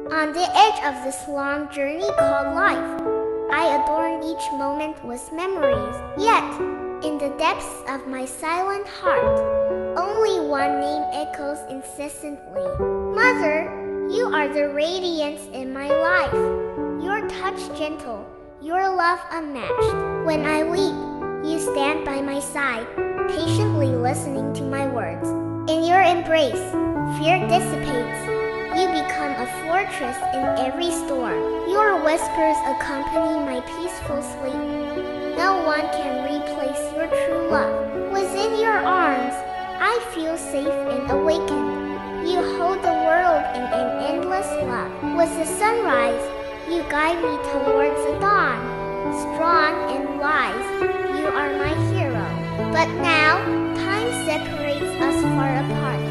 On the edge of this long journey called life, I adorn each moment with memories. Yet, in the depths of my silent heart, only one name echoes incessantly. Mother, you are the radiance in my life. Your touch gentle, your love unmatched. When I weep, you stand by my side, patiently listening to my words. In your embrace, fear dissipates. You become a fortress in every storm. Your whispers accompany my peaceful sleep. No one can replace your true love. Within your arms, I feel safe and awakened. You hold the world in an endless love. With the sunrise, you guide me towards the dawn. Strong and wise, you are my hero. But now, time separates us far apart.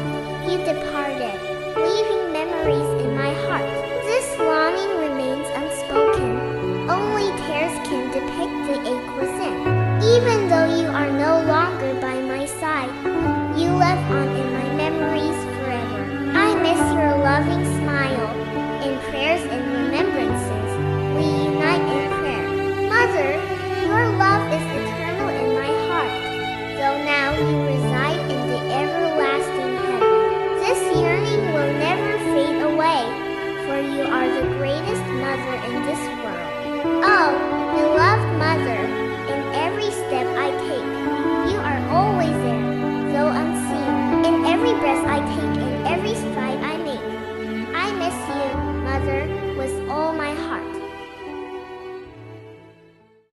You departed, leaving memories in my heart. This longing remains unspoken. Only tears can depict the ache within. Even though you are no longer by my side, you live on in my memories forever. I miss your loving smile. In prayers and remembrances, we unite in prayer. Mother, your love is eternal in my heart, though now you reside in the everlasting heaven. This yearning will never fade away, for you are the greatest mother in this world. Oh,